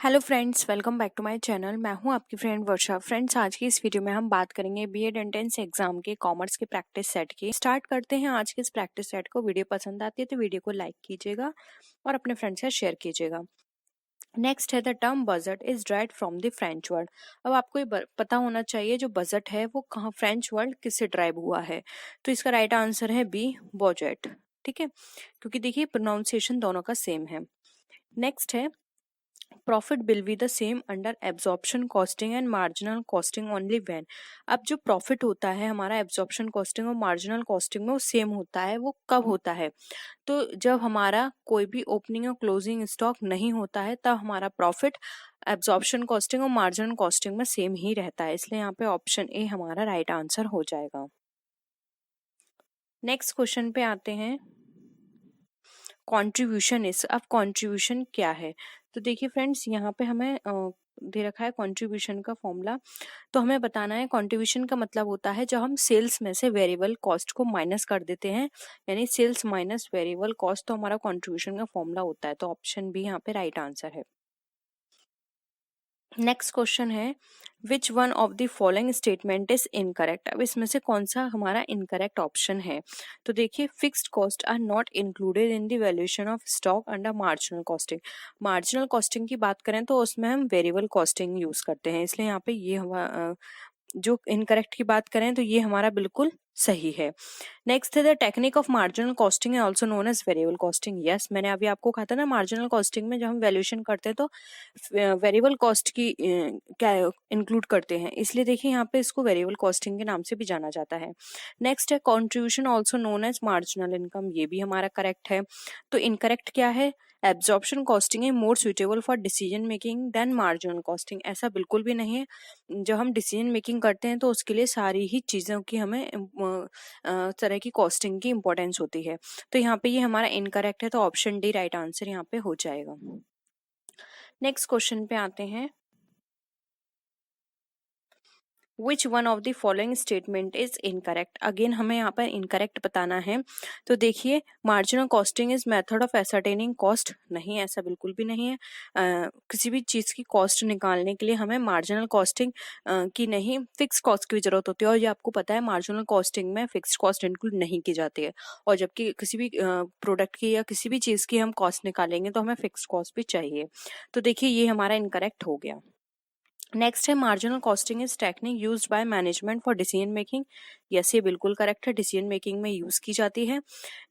Hello friends, welcome back to my channel. मैं हूं आपकी फ्रेंड वर्षा। फ्रेंड्स, आज की इस वीडियो में हम बात करेंगे बीएड एंट्रेंस एग्जाम के कॉमर्स के प्रैक्टिस सेट की। स्टार्ट करते हैं आज के इस प्रैक्टिस सेट को। वीडियो पसंद आती है तो वीडियो को लाइक कीजिएगा और अपने फ्रेंड्स से शेयर कीजिएगा। नेक्स्ट है the term budget is derived from the French word. अब आपको ये पता होना चाहिए जो बजट है वो कहाँ फ्रेंच वर्ड किससे ड्राइव हुआ है। तो इसका राइट आंसर है बी, बजट। ठीक है, क्योंकि देखिए प्रोनाउंसिएशन दोनों का सेम है। नेक्स्ट है profit will be the same under absorption costing and marginal costing only when. अब जो प्रॉफिट होता है हमारा एब्जॉर्प्शन कॉस्टिंग और मार्जिनल कॉस्टिंग में वो सेम होता है। वो कब होता है? तो जब हमारा कोई भी ओपनिंग और क्लोजिंग स्टॉक नहीं होता है तब हमारा प्रॉफिट एब्जॉर्प्शन कॉस्टिंग और मार्जिनल कॉस्टिंग में सेम ही रहता है। इसलिए यहाँ पे ऑप्शन ए हमारा राइट आंसर हो जाएगा। नेक्स्ट क्वेश्चन पे आते हैं। कंट्रीब्यूशन इज, अब कंट्रीब्यूशन क्या है? तो देखिए फ्रेंड्स, यहाँ पे हमें दे रखा है कंट्रीब्यूशन का फॉर्मूला। तो हमें बताना है कंट्रीब्यूशन का मतलब होता है जब हम सेल्स में से वेरिएबल कॉस्ट को माइनस कर देते हैं, यानी सेल्स माइनस वेरिएबल कॉस्ट, तो हमारा कंट्रीब्यूशन का फॉर्मूला होता है। तो ऑप्शन बी यहाँ पे राइट आंसर है। नेक्स्ट क्वेश्चन है which one of the following statement is incorrect. अब इसमें से कौन सा हमारा इनकरेक्ट ऑप्शन है? तो देखिए fixed cost are not included in the valuation of stock under marginal costing. Marginal costing की बात करें तो उसमें हम वेरिएबल कॉस्टिंग यूज करते हैं, इसलिए यहाँ पे ये जो इनकरेक्ट की बात करें तो ये हमारा बिल्कुल सही है। नेक्स्ट है the technique of marginal costing है also known as variable costing. Yes, मैंने अभी आपको कहा था ना, मार्जिनल कॉस्टिंग में जब हम वैल्यूएशन करते हैं तो वेरिएबल कॉस्ट की क्या इंक्लूड करते हैं, इसलिए देखिए यहाँ पे इसको वेरिएबल कॉस्टिंग के नाम से भी जाना जाता है। नेक्स्ट है contribution also known as marginal income, ये भी हमारा करेक्ट है। तो इनकरेक्ट क्या है? एब्जॉर्प्शन कॉस्टिंग है more suitable for decision making than marginal costing. ऐसा बिल्कुल भी नहीं है। जब हम डिसीजन मेकिंग करते हैं तो उसके लिए सारी ही चीज़ों की हमें तरह की कॉस्टिंग की इंपॉर्टेंस होती है। तो यहाँ पे ये हमारा इनकरेक्ट है, तो ऑप्शन डी राइट आंसर यहाँ पे हो जाएगा। नेक्स्ट क्वेश्चन पे आते हैं। विच one of the following statement is incorrect. Again हमें यहाँ पर इनकरेक्ट बताना है। तो देखिए marginal costing is method of ascertaining cost, नहीं, ऐसा बिल्कुल भी नहीं है। किसी भी चीज़ की कॉस्ट निकालने के लिए हमें मार्जिनल कॉस्टिंग की नहीं, फिक्स कॉस्ट की जरूरत होती है। और ये आपको पता है मार्जिनल कॉस्टिंग में फिक्स कॉस्ट इंक्लूड नहीं की जाती है। और जबकि किसी भी प्रोडक्ट की या किसी भी चीज़ की हम कॉस्ट निकालेंगे तो हमें फिक्स कॉस्ट भी चाहिए। तो देखिए ये हमारा इनकरेक्ट हो गया। नेक्स्ट है marginal costing is technique used by management for decision making. Yes, ये बिल्कुल करेक्ट है, डिसीजन मेकिंग में यूज की जाती है।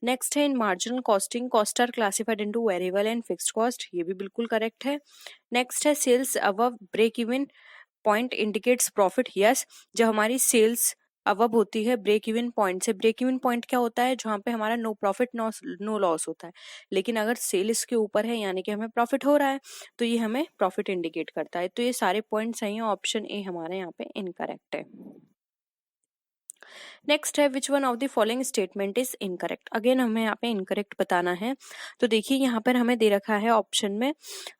नेक्स्ट है in marginal costing cost are classified into variable and fixed cost, ये भी बिल्कुल करेक्ट है। नेक्स्ट है sales above break even point indicates profit. Yes, जब हमारी सेल्स अबव होती है ब्रेक इवन पॉइंट से, ब्रेक इवन पॉइंट क्या होता है? जहाँ पे हमारा नो प्रॉफिट नो लॉस होता है। लेकिन अगर सेल इसके ऊपर है यानी कि हमें प्रॉफिट हो रहा है तो ये हमें प्रॉफिट इंडिकेट करता है। तो ये सारे पॉइंट सही है, ऑप्शन ए हमारे यहाँ पे इनकरेक्ट है। नेक्स्ट है which one of the following statement is incorrect. Again हमें यहाँ पे इनकरेक्ट बताना है। तो देखिए यहाँ पर हमें दे रखा है ऑप्शन में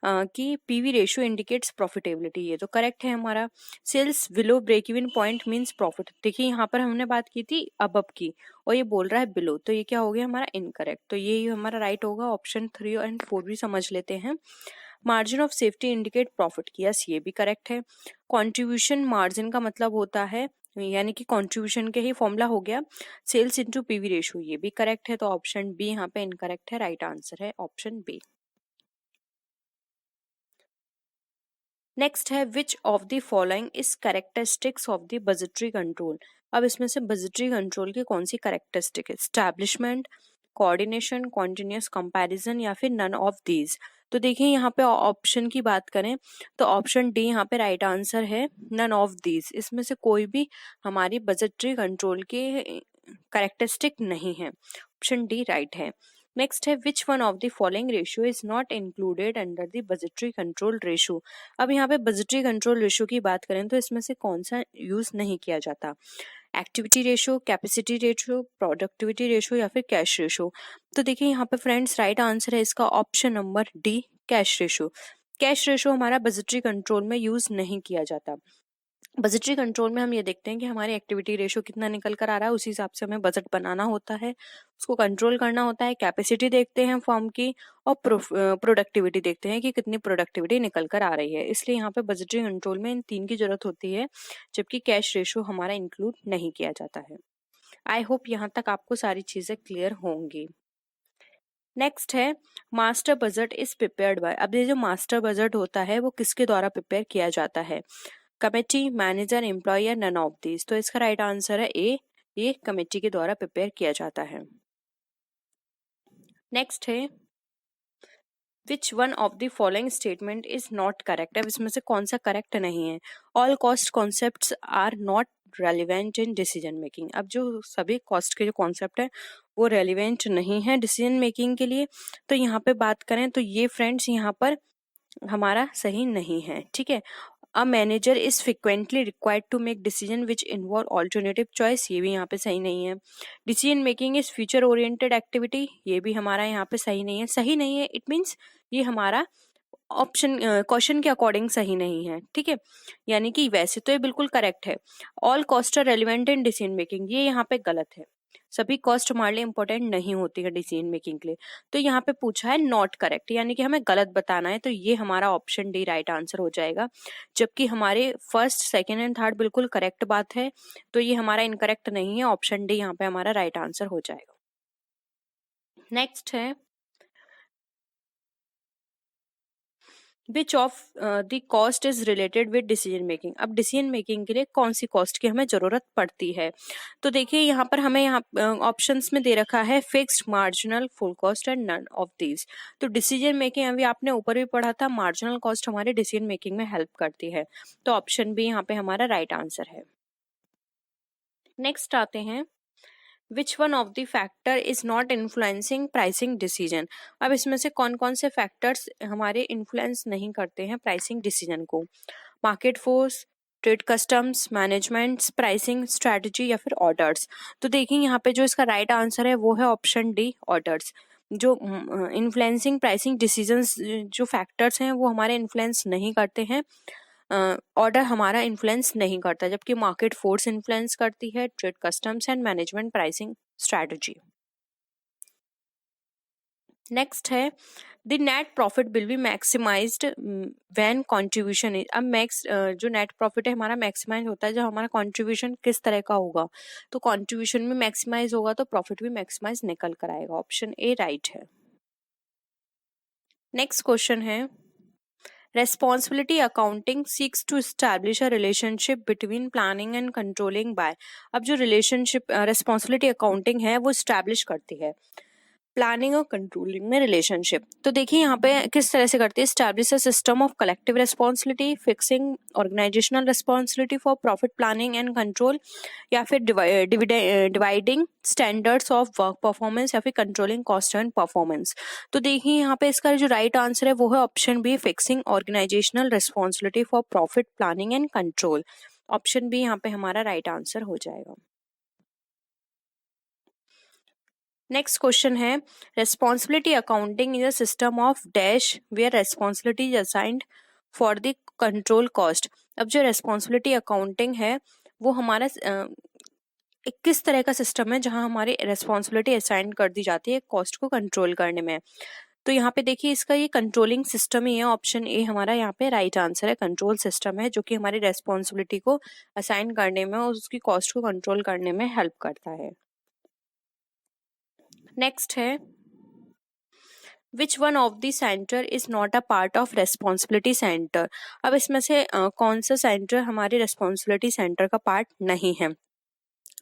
कि पीवी रेशियो इंडिकेट्स प्रॉफिटेबिलिटी, ये तो करेक्ट है हमारा। Sales below break even point means profit, देखिए यहाँ पर हमने बात की थी अबव की और ये बोल रहा है बिलो, तो ये क्या हो गया हमारा इनकरेक्ट। तो ये हमारा राइट होगा। ऑप्शन 3 एंड 4 भी समझ लेते हैं। Margin of safety indicate profit की, यस ये भी करेक्ट है। कॉन्ट्रीब्यूशन मार्जिन का मतलब होता है, यानी कि कंट्रीब्यूशन के ही फॉर्मूला हो गया सेल्स इनटू पीवी रेशियो, ये भी करेक्ट है। तो ऑप्शन बी यहाँ पे इनकरेक्ट है, राइट आंसर है ऑप्शन बी। नेक्स्ट है which of the following is characteristics of the budgetary control. अब इसमें से बजटरी कंट्रोल की कौन सी कैरेक्टरिस्टिक है? एस्टैब्लिशमेंट, कोऑर्डिनेशन, कॉन्टिन्यूअस कंपैरिजन या फिर नन ऑफ दीज। तो देखिए यहाँ पे ऑप्शन की बात करें तो ऑप्शन डी यहाँ पे राइट आंसर है, नन ऑफ दीज। इसमें से कोई भी हमारी बजटरी कंट्रोल की कैरेक्टरिस्टिक नहीं है। ऑप्शन डी राइट है। नेक्स्ट है which one of the following ratio is not included under the budgetary control ratio. अब यहाँ पे बजटरी कंट्रोल रेशियो की बात करें तो इसमें से कौन सा यूज नहीं किया जाता? Activity ratio, capacity ratio, productivity ratio या फिर कैश रेशियो। तो देखिए यहाँ पे फ्रेंड्स राइट आंसर है इसका option number D, cash ratio. Cash ratio हमारा बजटरी कंट्रोल में यूज नहीं किया जाता। बजटरी कंट्रोल में हम ये देखते हैं कि हमारी एक्टिविटी रेशो कितना निकल कर आ रहा है, उसी हिसाब से हमें बजट बनाना होता है, उसको कंट्रोल करना होता है। कैपेसिटी देखते हैं फर्म की, और प्रोडक्टिविटी देखते हैं कि कितनी प्रोडक्टिविटी निकल कर आ रही है। इसलिए यहाँ पे बजटरी कंट्रोल में इन 3 की जरूरत होती है, जबकि कैश रेशो हमारा इंक्लूड नहीं किया जाता है। आई होप यहाँ तक आपको सारी चीजें क्लियर होंगी। नेक्स्ट है master budget is prepared by. अब ये जो मास्टर बजट होता है वो किसके द्वारा प्रिपेयर किया जाता है? Committee, manager, employer, none of these. तो इसका राइट आंसर है ए, ये कमेटी के द्वारा प्रिपेयर किया जाता है। नेक्स्ट है which one of the following statement is not correct. अब इसमें से कौन सा करेक्ट नहीं है? All cost concepts are not relevant in decision making. अब जो सभी कॉस्ट के जो कॉन्सेप्ट है वो रेलिवेंट नहीं है डिसीजन मेकिंग के लिए। तो यहाँ पे बात करें तो ये फ्रेंड्स यहाँ पर हमारा सही नहीं है, ठीक है। A manager is frequently required to make decision which involve alternative choice, ये भी यहाँ पे सही नहीं है। Decision making is future oriented activity, ये भी हमारा यहाँ पे सही नहीं है। सही नहीं है इट मीन्स ये हमारा ऑप्शन क्वेश्चन के अकॉर्डिंग सही नहीं है, ठीक है। यानी कि वैसे तो ये बिल्कुल करेक्ट है। All cost are relevant in decision making, ये यहाँ पे गलत है। सभी कॉस्ट हमारे लिए इंपॉर्टेंट नहीं होती है डिसीजन मेकिंग के लिए। तो यहाँ पे पूछा है नॉट करेक्ट, यानी कि हमें गलत बताना है, तो ये हमारा ऑप्शन डी राइट आंसर हो जाएगा। जबकि हमारे फर्स्ट, सेकेंड एंड थर्ड बिल्कुल करेक्ट बात है, तो ये हमारा इनकरेक्ट नहीं है। ऑप्शन डी यहाँ पे हमारा राइट आंसर हो जाएगा। नेक्स्ट है which of the cost is related with decision making. अब डिसीजन मेकिंग के लिए कौन सी कॉस्ट की हमें जरूरत पड़ती है? तो देखिए यहाँ पर हमें यहाँ ऑप्शंस में दे रखा है fixed, marginal, full cost and none of these. तो डिसीजन मेकिंग अभी आपने ऊपर भी पढ़ा था, मार्जिनल कॉस्ट हमारे डिसीजन मेकिंग में हेल्प करती है। तो ऑप्शन बी यहाँ पे हमारा राइट आंसर है। नेक्स्ट आते हैं विच one of the factor is not influencing pricing decision. अब इसमें से कौन कौन से फैक्टर्स हमारे इन्फ्लुएंस नहीं करते हैं प्राइसिंग डिसीजन को? Market force, trade customs, management, pricing strategy या फिर ऑर्डर्स। तो देखिए यहाँ पे जो इसका राइट आंसर है वो है ऑप्शन डी, ऑर्डर्स। जो इन्फ्लुएंसिंग प्राइसिंग डिसीजंस जो फैक्टर्स हैं वो हमारे इन्फ्लुएंस नहीं करते हैं, ऑर्डर हमारा इन्फ्लुएंस नहीं करता, जबकि मार्केट फोर्स इन्फ्लुएंस करती है, trade customs and management pricing strategy. Next है the net profit will be maximised when contribution is. अब जो नेट प्रॉफिट है हमारा मैक्सिमाइज होता है जब हमारा कंट्रीब्यूशन किस तरह का होगा। तो कंट्रीब्यूशन में मैक्सिमाइज होगा तो प्रॉफिट भी मैक्सिमाइज निकल कर आएगा। ऑप्शन ए राइट है। नेक्स्ट क्वेश्चन है Responsibility accounting seeks to establish a relationship between planning and controlling by। अब जो रिलेशनशिप रिस्पॉन्सिबिलिटी अकाउंटिंग है वो स्टैब्लिश करती है प्लानिंग और कंट्रोलिंग में रिलेशनशिप। तो देखिए यहाँ पे किस तरह से करती है, establish a system of collective responsibility, fixing organisational responsibility for profit planning and control, या फिर dividing standards of work performance, या फिर कंट्रोलिंग कॉस्ट एंड परफॉर्मेंस। तो देखिए यहाँ पे इसका जो राइट आंसर है वो है option b, fixing organisational responsibility for profit planning and control. Option b यहाँ पे हमारा राइट आंसर हो जाएगा। नेक्स्ट क्वेश्चन है responsibility accounting is a system of dash where responsibility is assigned for the control cost. अब जो responsibility accounting है वो हमारा एक किस तरह का सिस्टम है जहां हमारी रेस्पॉन्सिबिलिटी असाइन कर दी जाती है कॉस्ट को कंट्रोल करने में। तो यहाँ पे देखिए इसका ये कंट्रोलिंग सिस्टम ही है। ऑप्शन ए हमारा यहाँ पे राइट आंसर है, कंट्रोल सिस्टम है जो कि हमारी रेस्पॉन्सिबिलिटी को असाइन करने में और उसकी कॉस्ट को कंट्रोल करने में हेल्प करता है। नेक्स्ट है which one of the centre is not a part of responsibility centre. अब इसमें से कौन सा सेंटर हमारे रेस्पॉन्सिबिलिटी सेंटर का पार्ट नहीं है?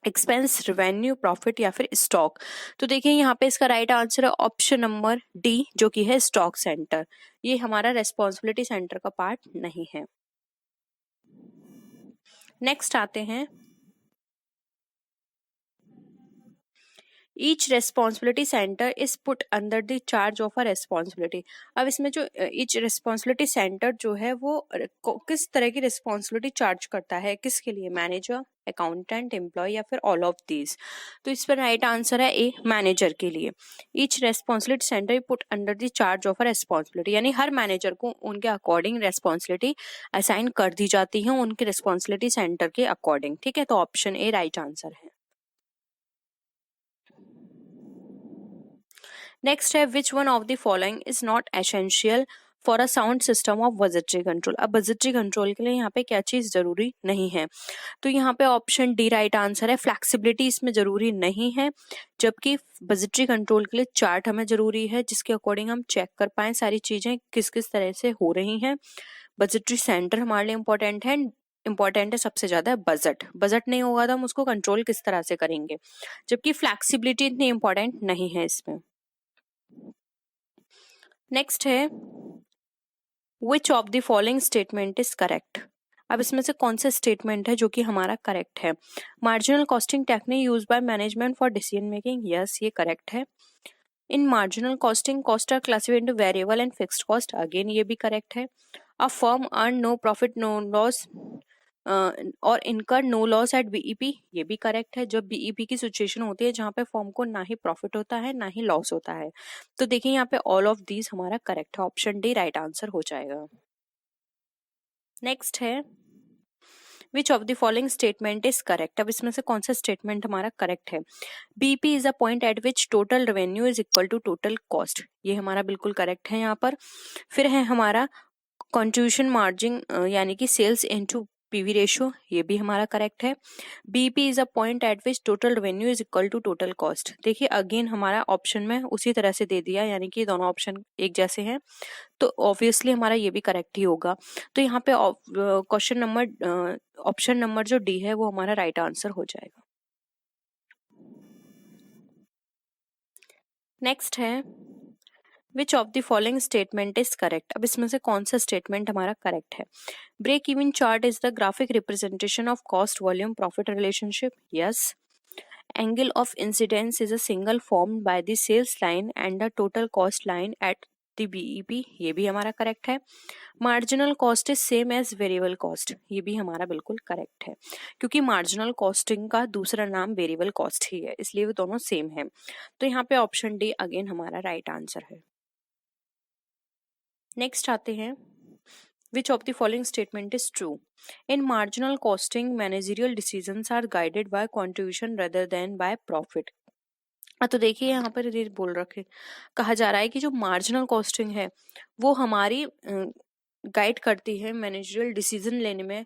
एक्सपेंस, रेवेन्यू, प्रॉफिट या फिर स्टॉक। तो देखिए यहाँ पे इसका राइट आंसर है ऑप्शन नंबर डी जो कि है स्टॉक सेंटर। ये हमारा रेस्पॉन्सिबिलिटी सेंटर का पार्ट नहीं है। नेक्स्ट आते हैं each responsibility centre is put under the charge of a responsibility. अब इसमें जो ईच रेस्पॉन्सिबिलिटी सेंटर जो है वो किस तरह की रिस्पॉन्सिबिलिटी चार्ज करता है, किसके लिए, मैनेजर, अकाउंटेंट, एम्प्लॉय या फिर ऑल ऑफ दीज। तो इस पर राइट आंसर है ए, मैनेजर के लिए। Each responsibility centre put under the charge of a responsibility, यानी हर मैनेजर को उनके अकॉर्डिंग रेस्पॉन्सिबिलिटी असाइन कर दी जाती है उनके रेस्पॉन्सिबिलिटी सेंटर के अकॉर्डिंग। ठीक है, तो ऑप्शन ए राइट आंसर है। नेक्स्ट है which one of the following is not essential for a sound system of budgetary control. अब बजटरी कंट्रोल के लिए यहाँ पे क्या चीज जरूरी नहीं है, तो यहाँ पे ऑप्शन डी राइट आंसर है। फ्लैक्सिबिलिटी इसमें जरूरी नहीं है, जबकि बजटरी कंट्रोल के लिए चार्ट हमें जरूरी है जिसके अकॉर्डिंग हम चेक कर पाए सारी चीजें किस किस तरह से हो रही हैं। बजटरी सेंटर हमारे लिए इंपॉर्टेंट है सबसे ज्यादा बजट। बजट नहीं होगा तो हम उसको कंट्रोल किस तरह से करेंगे, जबकि फ्लैक्सिबिलिटी इतनी इंपॉर्टेंट नहीं है इसमें। नेक्स्ट है which of the following statement is correct. अब इसमें से कौन सा स्टेटमेंट है जो कि हमारा करेक्ट है। Marginal costing technique use by management for decision making, yes ये करेक्ट है। In marginal costing cost are classified into variable and fixed cost, again ये भी करेक्ट है। A firm earn no profit no loss और incur no loss eight BEP, ये भी correct है। जब बीईपी की सिचुएशन होती है जहां पे फर्म को ना ही प्रॉफिट होता है ना ही लॉस होता है। तो देखिए यहाँ पे ऑल ऑफ दीज हमारा करेक्ट है, ऑप्शन डी राइट आंसर हो जाएगा। नेक्स्ट है which of the following statement is correct. अब इसमें से कौन सा स्टेटमेंट हमारा करेक्ट है। BP is a point at which total revenue is equal to total cost, ये हमारा बिल्कुल करेक्ट है यहाँ पर। फिर है हमारा कंट्रीब्यूशन मार्जिन यानी कि सेल्स इनटू पीवी रेशियो, ये भी हमारा करेक्ट है। BP is a point at which total revenue is equal to total cost, देखिए अगेन हमारा ऑप्शन में उसी तरह से दे दिया, यानी कि दोनों ऑप्शन एक जैसे हैं, तो ऑब्वियसली हमारा ये भी करेक्ट ही होगा। तो यहाँ पे क्वेश्चन नंबर ऑप्शन नंबर जो डी है वो हमारा राइट आंसर हो जाएगा। नेक्स्ट है which of the following statement is correct. अब इसमें से कौन सा स्टेटमेंट हमारा करेक्ट है। Break even chart is the graphic representation of cost volume profit relationship, yes. Angle of incidence is a single formed by the sales line and the total cost line at the BEP, ये भी हमारा correct है। Marginal cost is same as variable cost, ये भी हमारा बिल्कुल correct है, क्योंकि मार्जिनल कॉस्टिंग का दूसरा नाम वेरिएबल कॉस्ट ही है, इसलिए वो दोनों सेम है। तो यहाँ पे ऑप्शन डी अगेन हमारा राइट आंसर है। नेक्स्ट आते हैं which of the following statement is true. In marginal costing, managerial decisions are guided by contribution rather than by profit. तो देखिए यहाँ पर ये बोल रखे कहा जा रहा है कि जो मार्जिनल कॉस्टिंग है वो हमारी गाइड करती है मैनेजरियल डिसीजन लेने में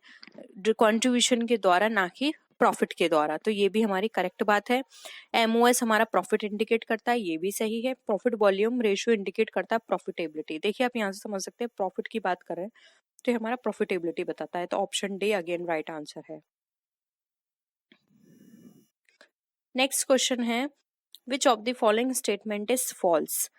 कंट्रीब्यूशन के द्वारा, ना कि प्रॉफिट के द्वारा। तो ये भी हमारी करेक्ट बात है। एमओएस हमारा प्रॉफिट इंडिकेट करता है, ये भी सही है। प्रॉफिट वॉल्यूम रेशियो इंडिकेट करता है प्रॉफिटेबिलिटी, देखिए आप यहाँ से समझ सकते हैं प्रॉफिट की बात कर रहे हैं तो ये हमारा प्रॉफिटेबिलिटी बताता है, तो option d again right answer है। नेक्स्ट क्वेश्चन है which of the following statement is false.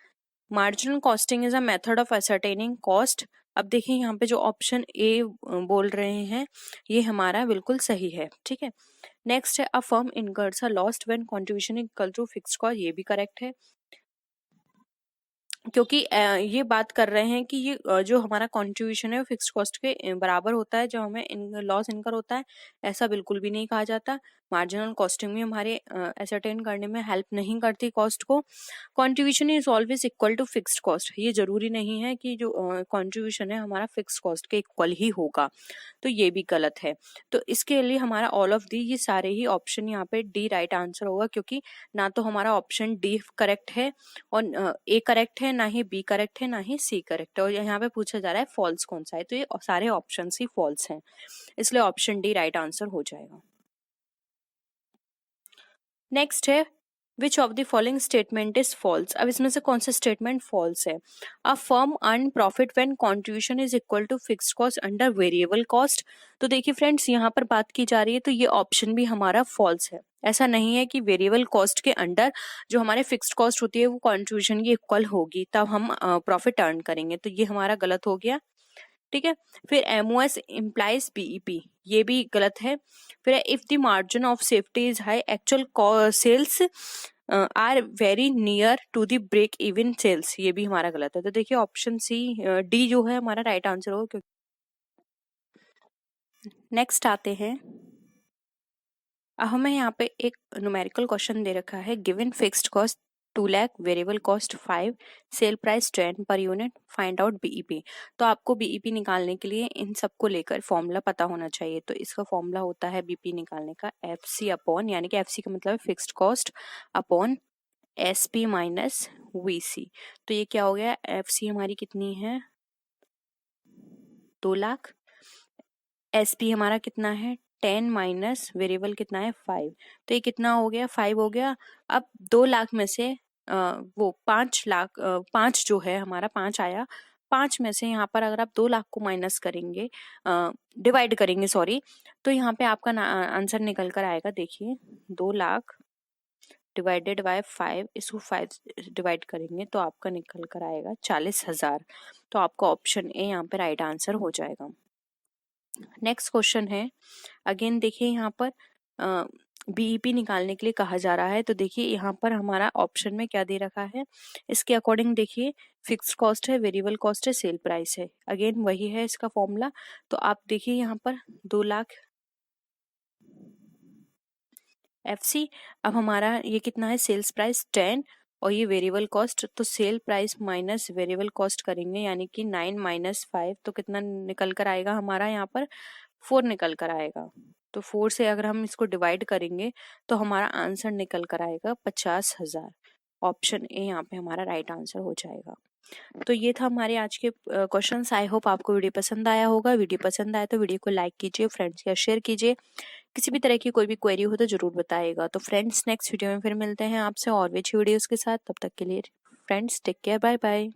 Marginal costing is a method of ascertaining cost. अब देखिए यहाँ पे जो ऑप्शन ए बोल रहे हैं ये हमारा बिल्कुल सही है, ठीक है। नेक्स्ट है a firm incurs a loss when contribution equal to fixed cost, ये भी करेक्ट है, क्योंकि ये बात कर रहे हैं कि ये जो हमारा कंट्रीब्यूशन है वो फिक्स्ड कॉस्ट के बराबर होता है, जो हमें लॉस इनकर होता है ऐसा बिल्कुल भी नहीं कहा जाता। मार्जिनल कॉस्टिंग में हमारे एसरटेन करने में हेल्प नहीं करती कॉस्ट को। Contribution is always equal to fixed cost, ये जरूरी नहीं है कि जो कंट्रीब्यूशन है हमारा फिक्स्ड कॉस्ट के इक्वल ही होगा, तो ये भी गलत है। तो इसके लिए हमारा ऑल ऑफ दी ये सारे ही ऑप्शन यहाँ पे डी राइट आंसर होगा, क्योंकि ना तो हमारा ऑप्शन डी करेक्ट है और ए करेक्ट है, ना ही बी करेक्ट है, ना ही सी करेक्ट है, और यहाँ पे पूछा जा रहा है फॉल्स कौन सा है, तो ये सारे ऑप्शन ही फॉल्स हैं, इसलिए ऑप्शन डी राइट आंसर हो जाएगा। नेक्स्ट है which of the following statement is false. अब इसमें से कौन सा स्टेटमेंट फॉल्स है। A firm earn profit when contribution is equal to fixed cost under variable cost. तो देखिए फ्रेंड्स यहाँ पर बात की जा रही है तो ये ऑप्शन भी हमारा फॉल्स है। ऐसा नहीं है कि वेरिएबल कॉस्ट के अंडर जो हमारे फिक्स्ड कॉस्ट होती है वो कंट्रीब्यूशन की इक्वल होगी तब हम प्रॉफिट अर्न करेंगे, तो ये हमारा गलत हो गया, ठीक है। फिर एमओएस इम्प्लाइज बीईपी, ये भी गलत है। फिर if the margin of safety is high actual sales are very near to the break even sales, ये भी हमारा गलत है। तो देखिए ऑप्शन सी डी जो है हमारा राइट आंसर होगा। नेक्स्ट आते हैं, हमें यहाँ पे एक न्यूमेरिकल क्वेश्चन दे रखा है, given fixed cost 2 lakh, variable cost 5, sale price 10 per unit, find out BEP. तो आपको बीईपी निकालने के लिए इन सबको लेकर फॉर्मूला पता होना चाहिए। तो इसका फॉर्मूला होता है बीईपी निकालने का एफसी अपॉन, यानी कि एफसी का मतलब है fixed cost upon SP minus VC. तो ये क्या हो गया, एफसी हमारी कितनी है 2 लाख, एसपी हमारा कितना है 10 माइनस वेरिएबल कितना है 5, तो ये कितना हो गया 5 हो गया। अब 2 लाख में से वो 5 लाख 5 जो है हमारा 5 आया, 5 में से यहाँ पर अगर आप 2 लाख को माइनस करेंगे, डिवाइड करेंगे सॉरी, तो यहाँ पे आपका आंसर निकल कर आएगा। देखिए 2 लाख डिवाइडेड बाय 5, इसको 5 डिवाइड करेंगे तो आपका निकल कर आएगा 40,000। तो आपका ऑप्शन ए यहाँ पे राइट आंसर हो जाएगा। नेक्स्ट क्वेश्चन है, अगेन देखिए यहाँ पर बीईपी निकालने के लिए कहा जा रहा है। तो देखिए यहाँ पर हमारा ऑप्शन में क्या दे रखा है, इसके अकॉर्डिंग देखिए फिक्स्ड कॉस्ट है, वेरिएबल कॉस्ट है, सेल प्राइस है, अगेन वही है इसका फॉर्मूला। तो आप देखिए यहाँ पर 2 लाख एफसी, अब हमारा ये कितना है सेल्स प्राइस 10 और ये वेरिएबल कॉस्ट, तो sale price minus variable cost करेंगे यानी कि 9 माइनस 5, तो कितना निकल कर आएगा हमारा यहाँ पर 4 निकल कर आएगा। तो 4 से अगर हम इसको डिवाइड करेंगे तो हमारा आंसर निकल कर आएगा 50,000। ऑप्शन ए यहाँ पे हमारा राइट आंसर हो जाएगा। तो ये था हमारे आज के क्वेश्चंस। आई होप आपको वीडियो पसंद आया होगा। वीडियो पसंद आया तो वीडियो को लाइक कीजिए, फ्रेंड्स के साथ शेयर कीजिए। किसी भी तरह की कोई भी क्वेरी हो तो जरूर बताइएगा। तो फ्रेंड्स नेक्स्ट वीडियो में फिर मिलते हैं आपसे और भी अच्छी वीडियोस के साथ। तब तक के लिए friends take care, bye bye.